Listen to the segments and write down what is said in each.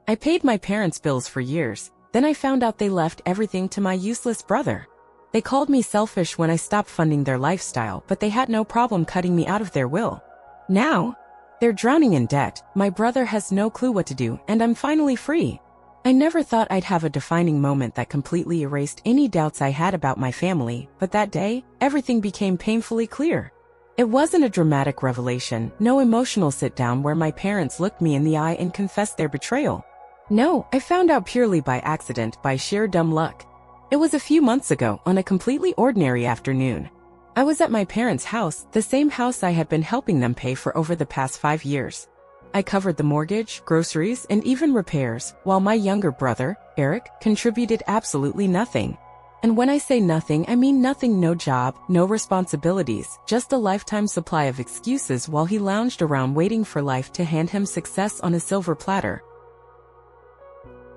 I paid my parents' bills for years, then I found out they left everything to my useless brother. They called me selfish when I stopped funding their lifestyle, but they had no problem cutting me out of their will. Now, they're drowning in debt, my brother has no clue what to do, and I'm finally free. I never thought I'd have a defining moment that completely erased any doubts I had about my family, but that day, everything became painfully clear. It wasn't a dramatic revelation, no emotional sit-down where my parents looked me in the eye and confessed their betrayal. No, I found out purely by accident, by sheer dumb luck. It was a few months ago, on a completely ordinary afternoon. I was at my parents' house, the same house I had been helping them pay for over the past 5 years. I covered the mortgage, groceries, and even repairs, while my younger brother, Eric, contributed absolutely nothing. And when I say nothing, I mean nothing. No job, no responsibilities, just a lifetime supply of excuses while he lounged around waiting for life to hand him success on a silver platter.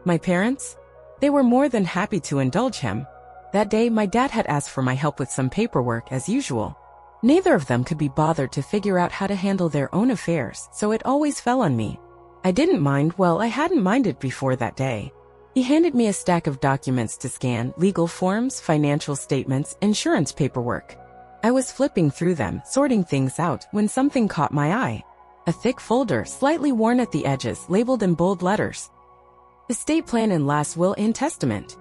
My parents? They were more than happy to indulge him. That day, my dad had asked for my help with some paperwork as usual. Neither of them could be bothered to figure out how to handle their own affairs, so it always fell on me. I didn't mind. Well, I hadn't minded before that day. He handed me a stack of documents to scan, legal forms, financial statements, insurance paperwork. I was flipping through them, sorting things out, when something caught my eye. A thick folder, slightly worn at the edges, labeled in bold letters. Estate plan and last will and testament.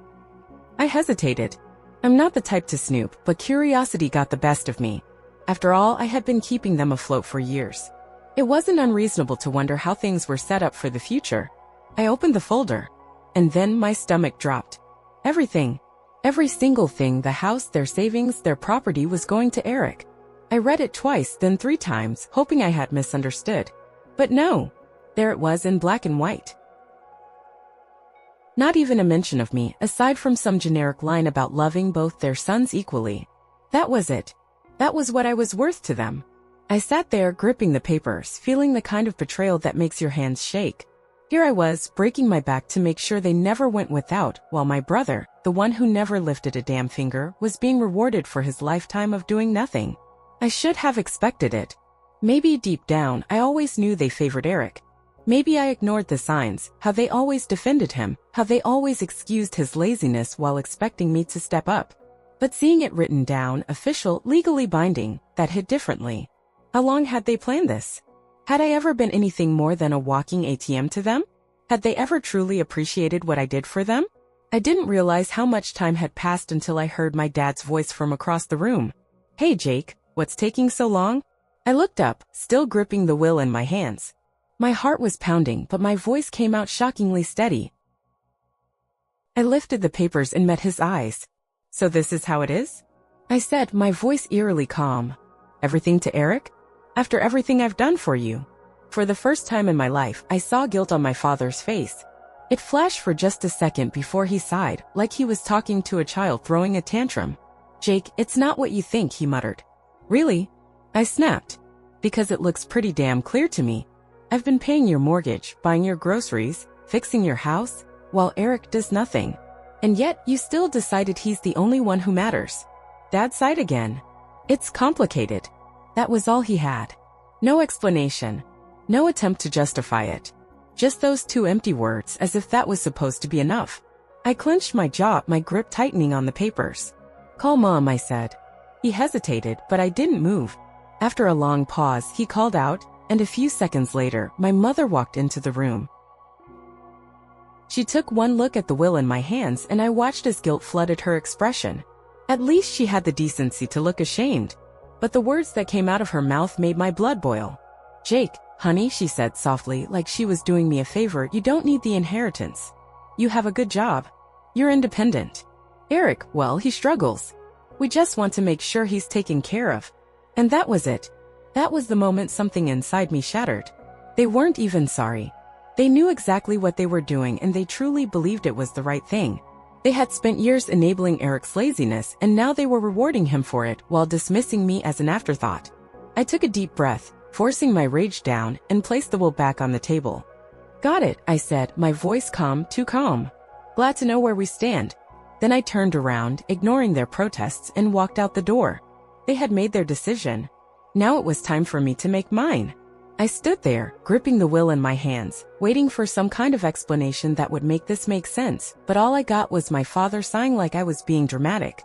I hesitated. I'm not the type to snoop, but curiosity got the best of me. After all, I had been keeping them afloat for years. It wasn't unreasonable to wonder how things were set up for the future. I opened the folder. And then my stomach dropped. Everything. Every single thing, the house, their savings, their property, was going to Eric. I read it twice, then 3 times, hoping I had misunderstood. But no. There it was in black and white. Not even a mention of me, aside from some generic line about loving both their sons equally. That was it. That was what I was worth to them. I sat there, gripping the papers, feeling the kind of betrayal that makes your hands shake. Here I was, breaking my back to make sure they never went without, while my brother, the one who never lifted a damn finger, was being rewarded for his lifetime of doing nothing. I should have expected it. Maybe deep down, I always knew they favored Eric. Maybe I ignored the signs, how they always defended him, how they always excused his laziness while expecting me to step up. But seeing it written down, official, legally binding, that hit differently. How long had they planned this? Had I ever been anything more than a walking ATM to them? Had they ever truly appreciated what I did for them? I didn't realize how much time had passed until I heard my dad's voice from across the room. Hey Jake, what's taking so long? I looked up, still gripping the will in my hands. My heart was pounding, but my voice came out shockingly steady. I lifted the papers and met his eyes. So this is how it is? I said, my voice eerily calm. Everything to Eric? After everything I've done for you? For the first time in my life, I saw guilt on my father's face. It flashed for just a second before he sighed, like he was talking to a child throwing a tantrum. Jake, it's not what you think, he muttered. Really? I snapped. Because it looks pretty damn clear to me. I've been paying your mortgage, buying your groceries, fixing your house, while Eric does nothing. And yet, you still decided he's the only one who matters. Dad sighed again. It's complicated. That was all he had. No explanation. No attempt to justify it. Just those 2 empty words, as if that was supposed to be enough. I clenched my jaw, my grip tightening on the papers. Call Mom, I said. He hesitated, but I didn't move. After a long pause, he called out, and a few seconds later, my mother walked into the room. She took one look at the will in my hands, and I watched as guilt flooded her expression. At least she had the decency to look ashamed. But the words that came out of her mouth made my blood boil. Jake, honey, she said softly, like she was doing me a favor, you don't need the inheritance. You have a good job. You're independent. Eric, well, he struggles. We just want to make sure he's taken care of. And that was it. That was the moment something inside me shattered. They weren't even sorry. They knew exactly what they were doing, and they truly believed it was the right thing. They had spent years enabling Eric's laziness, and now they were rewarding him for it while dismissing me as an afterthought. I took a deep breath, forcing my rage down, and placed the will back on the table. Got it, I said, my voice calm, too calm. Glad to know where we stand. Then I turned around, ignoring their protests, and walked out the door. They had made their decision. Now it was time for me to make mine. I stood there, gripping the will in my hands, waiting for some kind of explanation that would make this make sense, but all I got was my father sighing like I was being dramatic.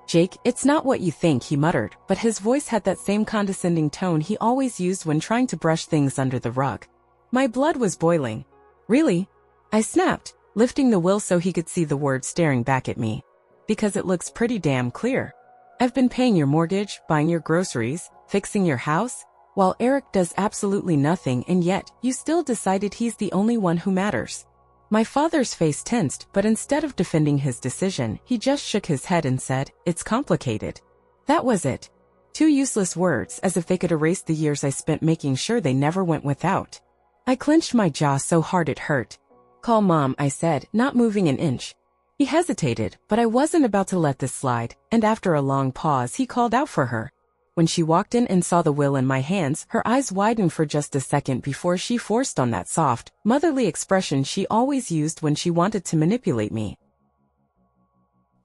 "Jake, it's not what you think," he muttered, but his voice had that same condescending tone he always used when trying to brush things under the rug. My blood was boiling. "Really?" I snapped, lifting the will so he could see the words staring back at me. "Because it looks pretty damn clear. I've been paying your mortgage, buying your groceries, fixing your house, while Eric does absolutely nothing, and yet you still decided he's the only one who matters." My father's face tensed, but instead of defending his decision, he just shook his head and said, "It's complicated." That was it. 2 useless words, as if they could erase the years I spent making sure they never went without. I clenched my jaw so hard it hurt. "Call Mom," I said, not moving an inch. He hesitated, but I wasn't about to let this slide, and after a long pause he called out for her. When she walked in and saw the will in my hands, her eyes widened for just a second before she forced on that soft, motherly expression she always used when she wanted to manipulate me.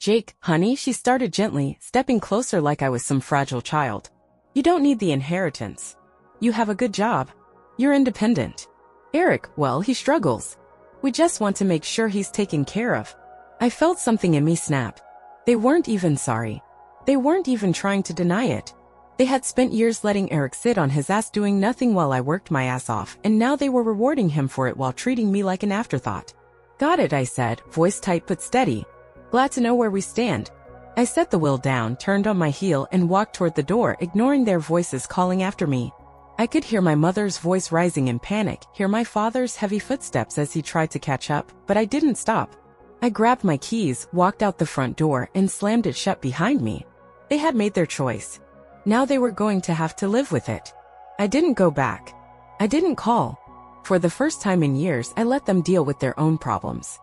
"Jake, honey," she started gently, stepping closer like I was some fragile child. "You don't need the inheritance. You have a good job. You're independent. Eric, well, he struggles. We just want to make sure he's taken care of." I felt something in me snap. They weren't even sorry. They weren't even trying to deny it. They had spent years letting Eric sit on his ass doing nothing while I worked my ass off, and now they were rewarding him for it while treating me like an afterthought. "Got it," I said, voice tight but steady. "Glad to know where we stand." I set the will down, turned on my heel, and walked toward the door, ignoring their voices calling after me. I could hear my mother's voice rising in panic, hear my father's heavy footsteps as he tried to catch up, but I didn't stop. I grabbed my keys, walked out the front door, and slammed it shut behind me. They had made their choice. Now they were going to have to live with it. I didn't go back. I didn't call. For the first time in years, I let them deal with their own problems.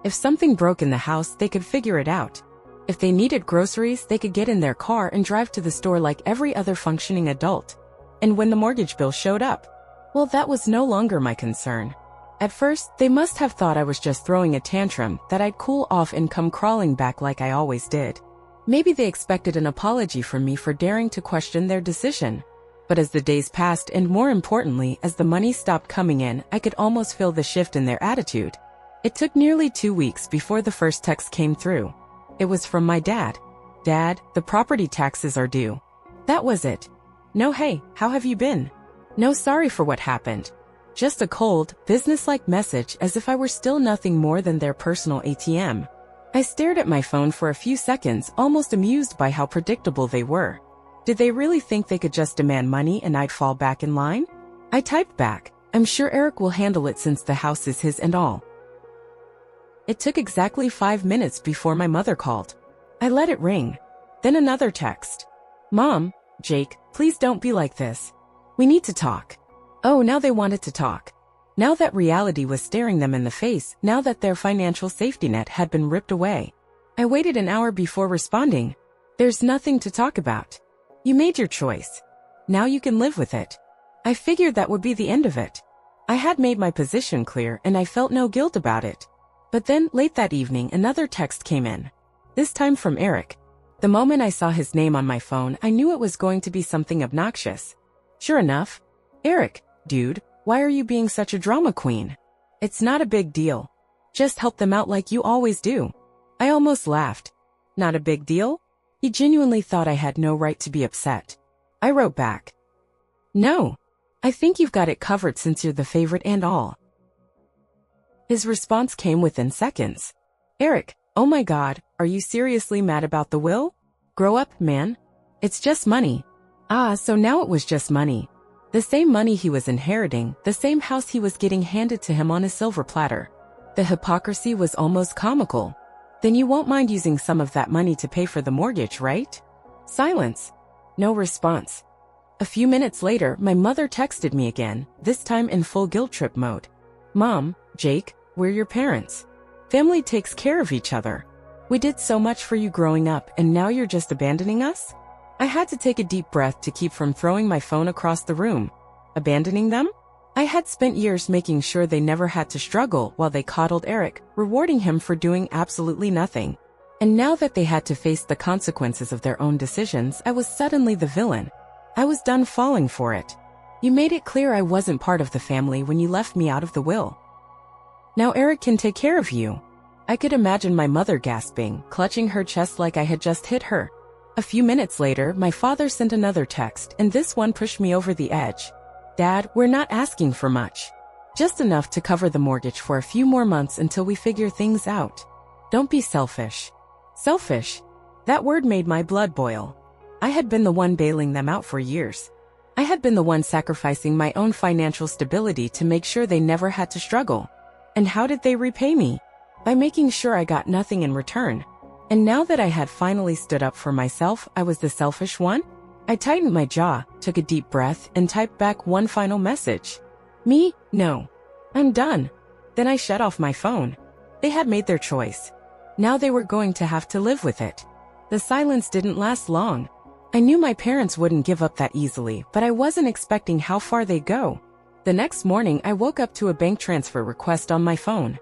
If something broke in the house, they could figure it out. If they needed groceries, they could get in their car and drive to the store like every other functioning adult. And when the mortgage bill showed up, well, that was no longer my concern. At first, they must have thought I was just throwing a tantrum, that I'd cool off and come crawling back like I always did. Maybe they expected an apology from me for daring to question their decision. But as the days passed, and more importantly, as the money stopped coming in, I could almost feel the shift in their attitude. It took nearly 2 weeks before the first text came through. It was from my dad. "Dad, the property taxes are due." That was it. No "Hey, how have you been?" No "Sorry for what happened." Just a cold, businesslike message, as if I were still nothing more than their personal ATM. I stared at my phone for a few seconds, almost amused by how predictable they were. Did they really think they could just demand money and I'd fall back in line? I typed back, "I'm sure Eric will handle it since the house is his and all." It took exactly 5 minutes before my mother called. I let it ring. Then another text. "Mom, Jake, please don't be like this. We need to talk." Oh, now they wanted to talk. Now that reality was staring them in the face, now that their financial safety net had been ripped away. I waited an hour before responding. "There's nothing to talk about. You made your choice. Now you can live with it." I figured that would be the end of it. I had made my position clear and I felt no guilt about it. But then, late that evening, another text came in. This time from Eric. The moment I saw his name on my phone, I knew it was going to be something obnoxious. Sure enough. "Eric, dude, why are you being such a drama queen? It's not a big deal. Just help them out like you always do." I almost laughed. Not a big deal? He genuinely thought I had no right to be upset. I wrote back. "No. I think you've got it covered since you're the favorite and all." His response came within seconds. "Eric, oh my God, are you seriously mad about the will? Grow up, man. It's just money." Ah, so now it was just money. The same money he was inheriting, the same house he was getting handed to him on a silver platter. The hypocrisy was almost comical. "Then you won't mind using some of that money to pay for the mortgage, right?" Silence. No response. A few minutes later, my mother texted me again, this time in full guilt trip mode. "Mom, Jake, we're your parents. Family takes care of each other. We did so much for you growing up, and now you're just abandoning us?" I had to take a deep breath to keep from throwing my phone across the room. Abandoning them? I had spent years making sure they never had to struggle while they coddled Eric, rewarding him for doing absolutely nothing. And now that they had to face the consequences of their own decisions, I was suddenly the villain. I was done falling for it. You made it clear I wasn't part of the family when you left me out of the will. Now Eric can take care of you. I could imagine my mother gasping, clutching her chest like I had just hit her. A few minutes later, my father sent another text, and this one pushed me over the edge. Dad, we're not asking for much. Just enough to cover the mortgage for a few more months until we figure things out. Don't be selfish. Selfish? That word made my blood boil. I had been the one bailing them out for years. I had been the one sacrificing my own financial stability to make sure they never had to struggle. And how did they repay me? By making sure I got nothing in return. And now that I had finally stood up for myself, I was the selfish one? I tightened my jaw, took a deep breath, and typed back one final message. Me? No. I'm done. Then I shut off my phone. They had made their choice. Now they were going to have to live with it. The silence didn't last long. I knew my parents wouldn't give up that easily, but I wasn't expecting how far they'd go. The next morning, I woke up to a bank transfer request on my phone.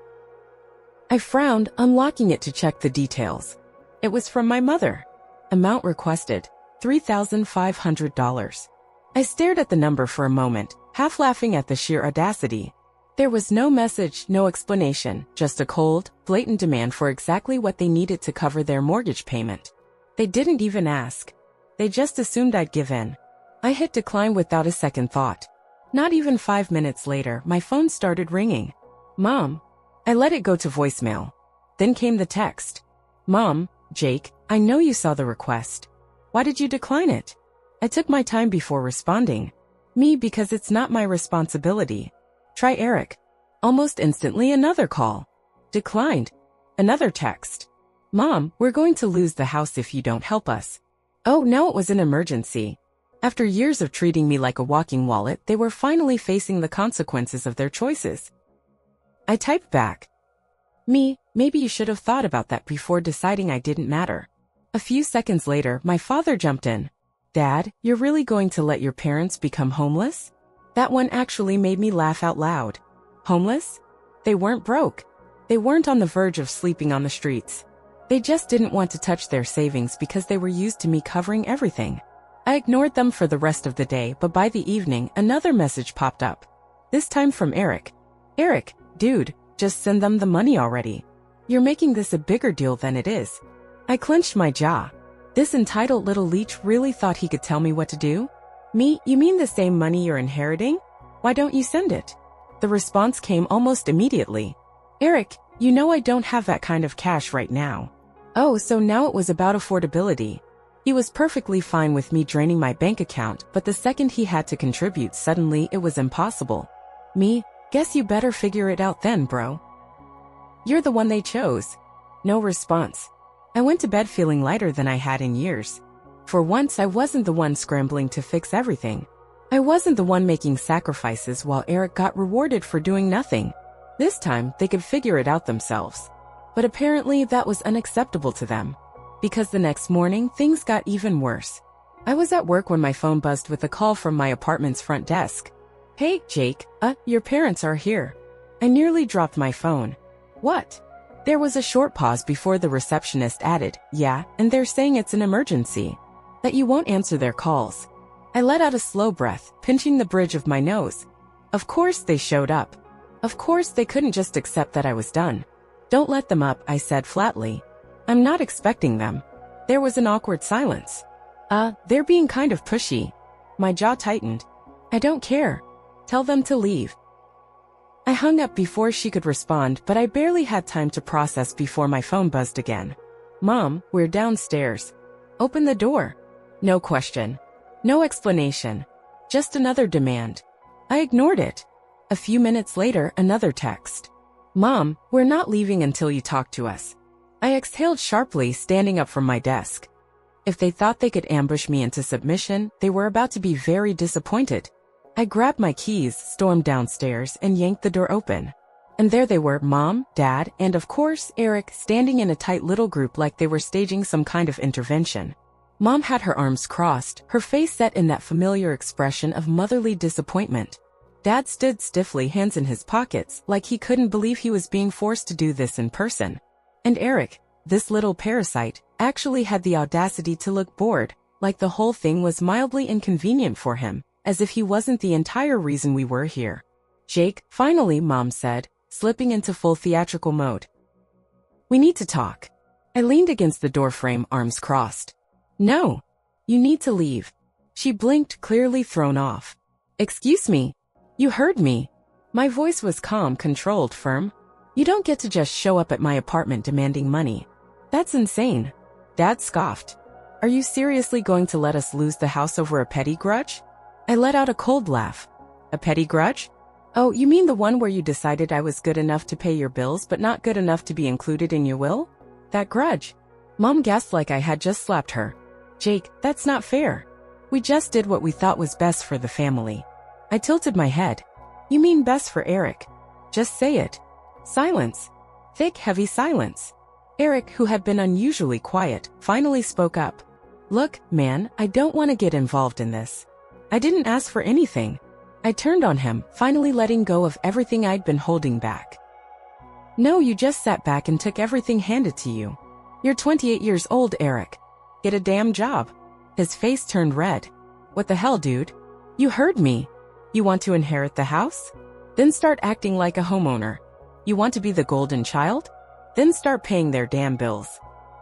I frowned, unlocking it to check the details. It was from my mother. Amount requested, $3,500. I stared at the number for a moment, half laughing at the sheer audacity. There was no message, no explanation, just a cold, blatant demand for exactly what they needed to cover their mortgage payment. They didn't even ask. They just assumed I'd give in. I hit decline without a second thought. Not even 5 minutes later, my phone started ringing. Mom. I let it go to voicemail. Then came the text. Mom, Jake, I know you saw the request. Why did you decline it? I took my time before responding. Me, because it's not my responsibility. Try Eric. Almost instantly, another call. Declined. Another text. Mom, we're going to lose the house if you don't help us. Oh, now it was an emergency. After years of treating me like a walking wallet, they were finally facing the consequences of their choices. I typed back. Me, maybe you should have thought about that before deciding I didn't matter. A few seconds later, my father jumped in. Dad, you're really going to let your parents become homeless? That one actually made me laugh out loud. Homeless? They weren't broke. They weren't on the verge of sleeping on the streets. They just didn't want to touch their savings because they were used to me covering everything. I ignored them for the rest of the day, but by the evening, another message popped up. This time from Eric. Eric, dude, just send them the money already. You're making this a bigger deal than it is. I clenched my jaw. This entitled little leech really thought he could tell me what to do? Me, you mean the same money you're inheriting? Why don't you send it? The response came almost immediately. Eric, you know I don't have that kind of cash right now. Oh, so now it was about affordability. He was perfectly fine with me draining my bank account, but the second he had to contribute, suddenly it was impossible. Me, guess you better figure it out then, bro. You're the one they chose. No response. I went to bed feeling lighter than I had in years. For once, I wasn't the one scrambling to fix everything. I wasn't the one making sacrifices while Eric got rewarded for doing nothing. This time, they could figure it out themselves. But apparently, that was unacceptable to them. Because the next morning, things got even worse. I was at work when my phone buzzed with a call from my apartment's front desk. Hey, Jake, your parents are here. I nearly dropped my phone. What? There was a short pause before the receptionist added, yeah, and they're saying it's an emergency. That you won't answer their calls. I let out a slow breath, pinching the bridge of my nose. Of course they showed up. Of course they couldn't just accept that I was done. Don't let them up, I said flatly. I'm not expecting them. There was an awkward silence. They're being kind of pushy. My jaw tightened. I don't care. Tell them to leave. I hung up before she could respond, but I barely had time to process before my phone buzzed again. Mom, we're downstairs. Open the door. No question. No explanation. Just another demand. I ignored it. A few minutes later, another text. Mom, we're not leaving until you talk to us. I exhaled sharply, standing up from my desk. If they thought they could ambush me into submission, they were about to be very disappointed. I grabbed my keys, stormed downstairs, and yanked the door open. And there they were, Mom, Dad, and of course, Eric, standing in a tight little group like they were staging some kind of intervention. Mom had her arms crossed, her face set in that familiar expression of motherly disappointment. Dad stood stiffly, hands in his pockets, like he couldn't believe he was being forced to do this in person. And Eric, this little parasite, actually had the audacity to look bored, like the whole thing was mildly inconvenient for him, as if he wasn't the entire reason we were here. Jake, finally, Mom said, slipping into full theatrical mode. We need to talk. I leaned against the doorframe, arms crossed. No. You need to leave. She blinked, clearly thrown off. Excuse me. You heard me. My voice was calm, controlled, firm. You don't get to just show up at my apartment demanding money. That's insane. Dad scoffed. Are you seriously going to let us lose the house over a petty grudge? I let out a cold laugh. A petty grudge? Oh, you mean the one where you decided I was good enough to pay your bills but not good enough to be included in your will? That grudge. Mom gasped like I had just slapped her. Jake, that's not fair. We just did what we thought was best for the family. I tilted my head. You mean best for Eric? Just say it. Silence. Thick, heavy silence. Eric, who had been unusually quiet, finally spoke up. Look, man, I don't want to get involved in this. I didn't ask for anything. I turned on him, finally letting go of everything I'd been holding back. No, you just sat back and took everything handed to you. You're 28 years old, Eric. Get a damn job. His face turned red. What the hell, dude? You heard me. You want to inherit the house? Then start acting like a homeowner. You want to be the golden child? Then start paying their damn bills.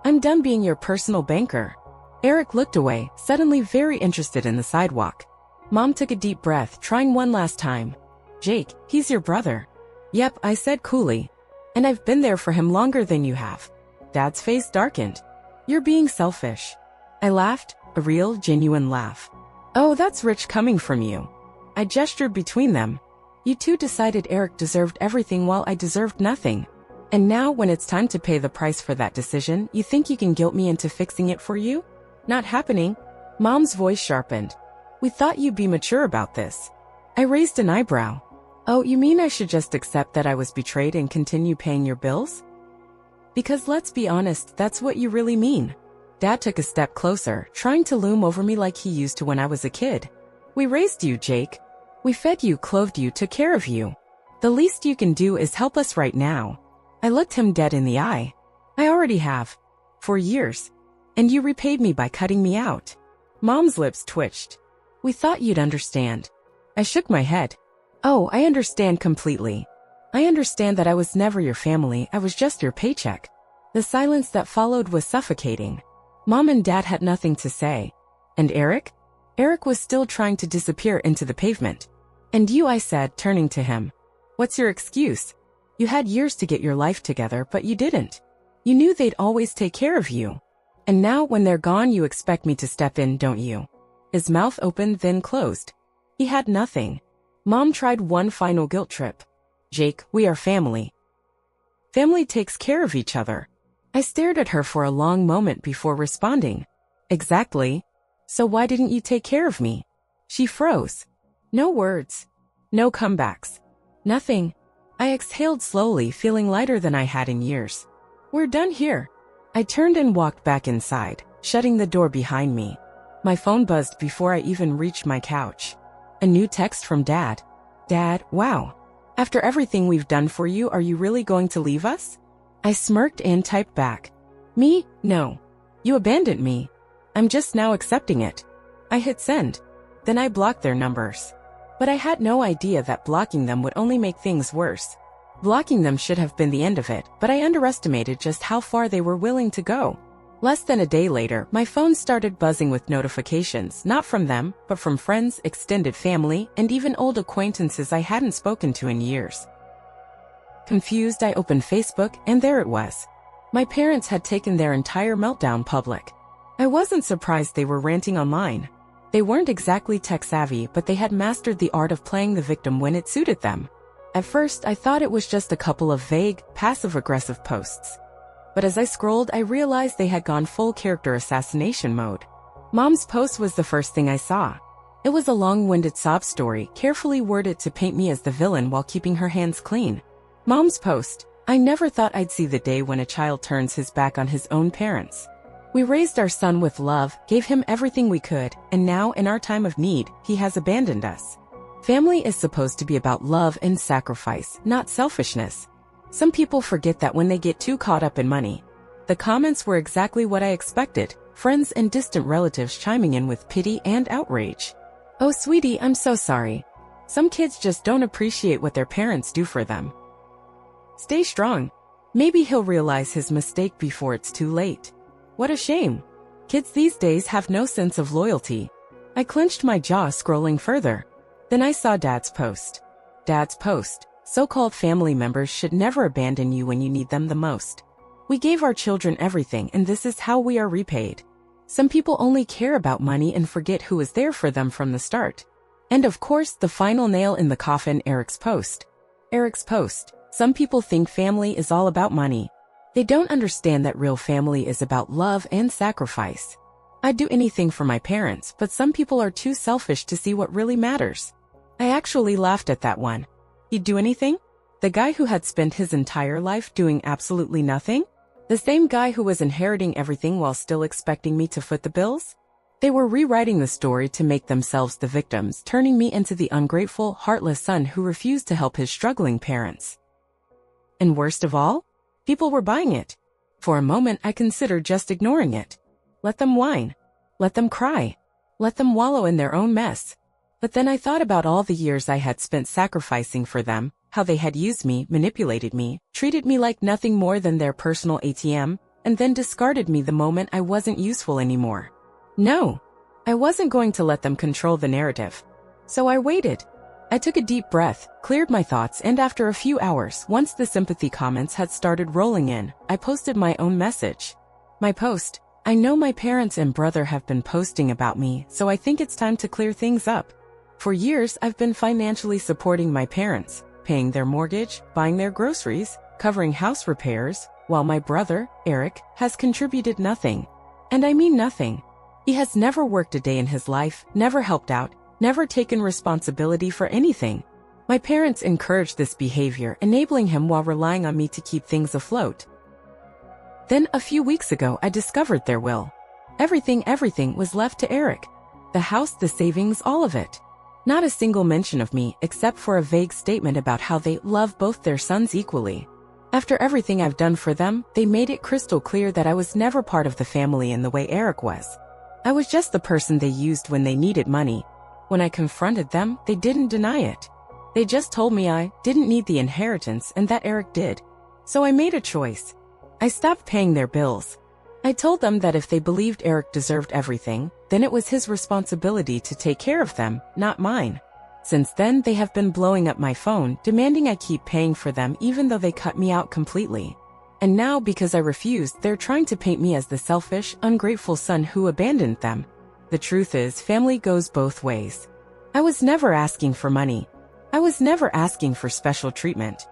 I'm done being your personal banker. Eric looked away, suddenly very interested in the sidewalk. Mom took a deep breath, trying one last time. Jake, he's your brother. Yep, I said coolly. And I've been there for him longer than you have. Dad's face darkened. You're being selfish. I laughed, a real, genuine laugh. Oh, that's rich coming from you. I gestured between them. You two decided Eric deserved everything while I deserved nothing. And now, when it's time to pay the price for that decision, you think you can guilt me into fixing it for you? Not happening. Mom's voice sharpened. We thought you'd be mature about this. I raised an eyebrow. Oh, you mean I should just accept that I was betrayed and continue paying your bills? Because let's be honest, that's what you really mean. Dad took a step closer, trying to loom over me like he used to when I was a kid. We raised you, Jake. We fed you, clothed you, took care of you. The least you can do is help us right now. I looked him dead in the eye. I already have. For years. And you repaid me by cutting me out. Mom's lips twitched. We thought you'd understand. I shook my head. Oh, I understand completely. I understand that I was never your family, I was just your paycheck. The silence that followed was suffocating. Mom and Dad had nothing to say. And Eric? Eric was still trying to disappear into the pavement. And you, I said, turning to him. What's your excuse? You had years to get your life together, but you didn't. You knew they'd always take care of you. And now, when they're gone, you expect me to step in, don't you? His mouth opened, then closed. He had nothing. Mom tried one final guilt trip. Jake, we are family. Family takes care of each other. I stared at her for a long moment before responding. Exactly. So why didn't you take care of me? She froze. No words. No comebacks. Nothing. I exhaled slowly, feeling lighter than I had in years. We're done here. I turned and walked back inside, shutting the door behind me. My phone buzzed before I even reached my couch. A new text from Dad. Dad, wow. After everything we've done for you, are you really going to leave us? I smirked and typed back. Me? No. You abandoned me. I'm just now accepting it. I hit send. Then I blocked their numbers. But I had no idea that blocking them would only make things worse. Blocking them should have been the end of it, but I underestimated just how far they were willing to go. Less than a day later, my phone started buzzing with notifications, not from them, but from friends, extended family, and even old acquaintances I hadn't spoken to in years. Confused, I opened Facebook, and there it was. My parents had taken their entire meltdown public. I wasn't surprised they were ranting online. They weren't exactly tech-savvy, but they had mastered the art of playing the victim when it suited them. At first, I thought it was just a couple of vague, passive-aggressive posts. But as I scrolled, I realized they had gone full character assassination mode. Mom's post was the first thing I saw. It was a long-winded sob story, carefully worded to paint me as the villain while keeping her hands clean. Mom's post. I never thought I'd see the day when a child turns his back on his own parents. We raised our son with love, gave him everything we could, and now, in our time of need, he has abandoned us. Family is supposed to be about love and sacrifice, not selfishness. Some people forget that when they get too caught up in money. The comments were exactly what I expected. friends and distant relatives chiming in with pity and outrage. "Oh sweetie, I'm so sorry. Some kids just don't appreciate what their parents do for them. Stay strong. Maybe he'll realize his mistake before it's too late." What a shame. Kids these days have no sense of loyalty. I clenched my jaw scrolling further. Then I saw Dad's post. Dad's post. So-called family members should never abandon you when you need them the most. We gave our children everything, and this is how we are repaid. Some people only care about money and forget who was there for them from the start. And of course, the final nail in the coffin, Eric's post. Eric's post. Some people think family is all about money. They don't understand that real family is about love and sacrifice. I'd do anything for my parents, but some people are too selfish to see what really matters. I actually laughed at that one. He'd do anything? The guy who had spent his entire life doing absolutely nothing? The same guy who was inheriting everything while still expecting me to foot the bills? They were rewriting the story to make themselves the victims, turning me into the ungrateful, heartless son who refused to help his struggling parents. And worst of all, people were buying it. For a moment, I considered just ignoring it. Let them whine. Let them cry. Let them wallow in their own mess. But then I thought about all the years I had spent sacrificing for them, how they had used me, manipulated me, treated me like nothing more than their personal ATM, and then discarded me the moment I wasn't useful anymore. No, I wasn't going to let them control the narrative. So I waited. I took a deep breath, cleared my thoughts, and after a few hours, once the sympathy comments had started rolling in, I posted my own message. My post: "I know my parents and brother have been posting about me, so I think it's time to clear things up. For years, I've been financially supporting my parents, paying their mortgage, buying their groceries, covering house repairs, while my brother, Eric, has contributed nothing. And I mean nothing. He has never worked a day in his life, never helped out, never taken responsibility for anything. My parents encouraged this behavior, enabling him while relying on me to keep things afloat. Then, a few weeks ago, I discovered their will. Everything was left to Eric. The house, the savings, all of it. Not a single mention of me, except for a vague statement about how they love both their sons equally. After everything I've done for them, they made it crystal clear that I was never part of the family in the way Eric was. I was just the person they used when they needed money. When I confronted them, they didn't deny it. They just told me I didn't need the inheritance and that Eric did. So I made a choice. I stopped paying their bills. I told them that if they believed Eric deserved everything, then it was his responsibility to take care of them, not mine. Since then, they have been blowing up my phone, demanding I keep paying for them even though they cut me out completely. And now, because I refused, they're trying to paint me as the selfish, ungrateful son who abandoned them. The truth is, family goes both ways. I was never asking for money. I was never asking for special treatment.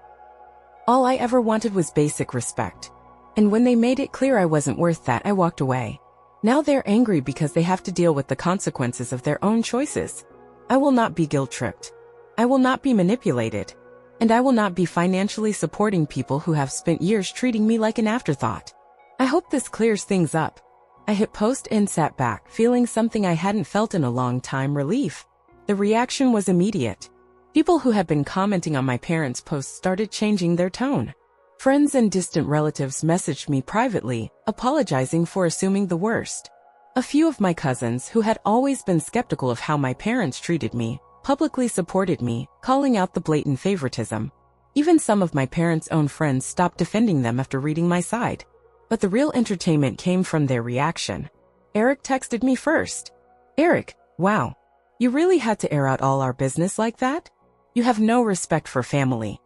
All I ever wanted was basic respect. And when they made it clear I wasn't worth that, I walked away. Now they're angry because they have to deal with the consequences of their own choices. I will not be guilt-tripped. I will not be manipulated. And I will not be financially supporting people who have spent years treating me like an afterthought. I hope this clears things up. I hit post and sat back, feeling something I hadn't felt in a long time: relief. The reaction was immediate. People who had been commenting on my parents' posts started changing their tone. Friends and distant relatives messaged me privately, apologizing for assuming the worst. A few of my cousins, who had always been skeptical of how my parents treated me, publicly supported me, calling out the blatant favoritism. Even some of my parents' own friends stopped defending them after reading my side. But the real entertainment came from their reaction. Eric texted me first. "Eric, wow. You really had to air out all our business like that? You have no respect for family."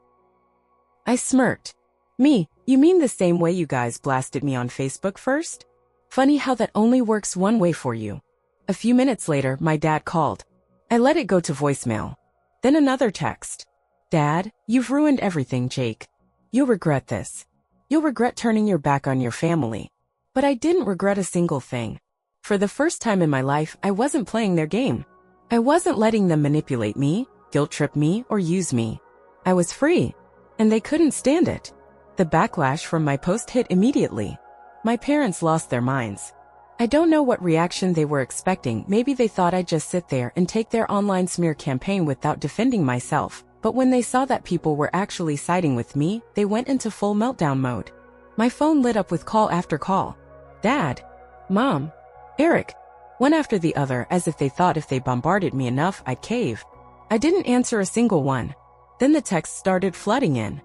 I smirked. "Me, you mean the same way you guys blasted me on Facebook first? Funny how that only works one way for you." A few minutes later, my dad called. I let it go to voicemail. Then another text. "Dad, you've ruined everything, Jake. You'll regret this. You'll regret turning your back on your family." But I didn't regret a single thing. For the first time in my life, I wasn't playing their game. I wasn't letting them manipulate me, guilt-trip me, or use me. I was free. And they couldn't stand it. The backlash from my post hit immediately. My parents lost their minds. I don't know what reaction they were expecting. Maybe they thought I'd just sit there and take their online smear campaign without defending myself. But when they saw that people were actually siding with me, they went into full meltdown mode. My phone lit up with call after call. "Dad, Mom, Eric. One after the other, as if they thought if they bombarded me enough, I'd cave. I didn't answer a single one. Then the texts started flooding in.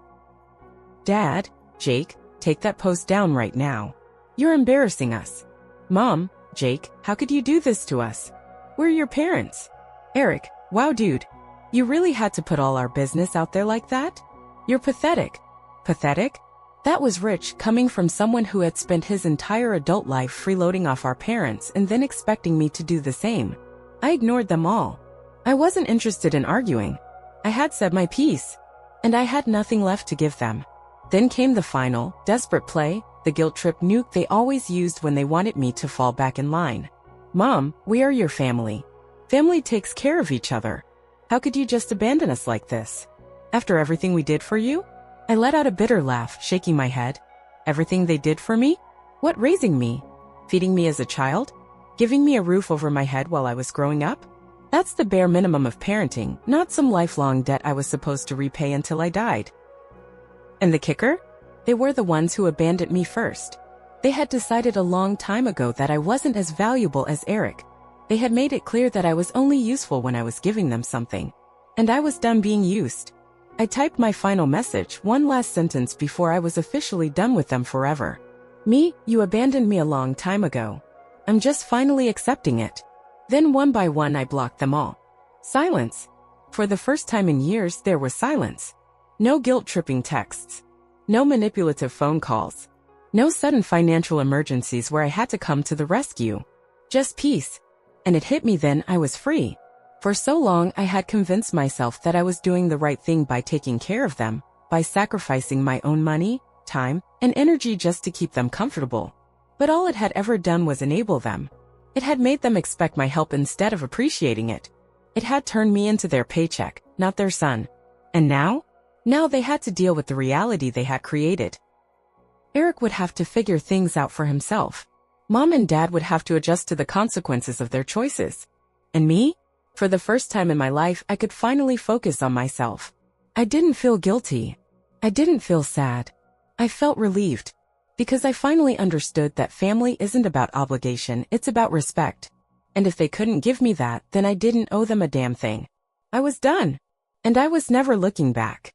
Dad, Jake, take that post down right now. You're embarrassing us. Mom, Jake, how could you do this to us? We're your parents. Eric, wow dude. You really had to put all our business out there like that? You're pathetic. Pathetic? That was rich coming from someone who had spent his entire adult life freeloading off our parents and then expecting me to do the same. I ignored them all. I wasn't interested in arguing. I had said my piece. And I had nothing left to give them. Then came the final, desperate play, the guilt trip nuke they always used when they wanted me to fall back in line. Mom, we are your family. Family takes care of each other. How could you just abandon us like this? After everything we did for you? I let out a bitter laugh, shaking my head. Everything they did for me? What, raising me? Feeding me as a child? Giving me a roof over my head while I was growing up? That's the bare minimum of parenting, not some lifelong debt I was supposed to repay until I died. And the kicker? They were the ones who abandoned me first. They had decided a long time ago that I wasn't as valuable as Eric. They had made it clear that I was only useful when I was giving them something. And I was done being used. I typed my final message, one last sentence before I was officially done with them forever. Me, you abandoned me a long time ago. I'm just finally accepting it. Then one by one I blocked them all. Silence. For the first time in years there was silence. No guilt-tripping texts. No manipulative phone calls. No sudden financial emergencies where I had to come to the rescue. Just peace. And it hit me then I was free. For so long I had convinced myself that I was doing the right thing by taking care of them, by sacrificing my own money, time, and energy just to keep them comfortable. But all it had ever done was enable them. It had made them expect my help instead of appreciating it. It had turned me into their paycheck, not their son. And now? Now they had to deal with the reality they had created. Eric would have to figure things out for himself. Mom and Dad would have to adjust to the consequences of their choices. And me? For the first time in my life, I could finally focus on myself. I didn't feel guilty. I didn't feel sad. I felt relieved. Because I finally understood that family isn't about obligation, it's about respect. And if they couldn't give me that, then I didn't owe them a damn thing. I was done. And I was never looking back.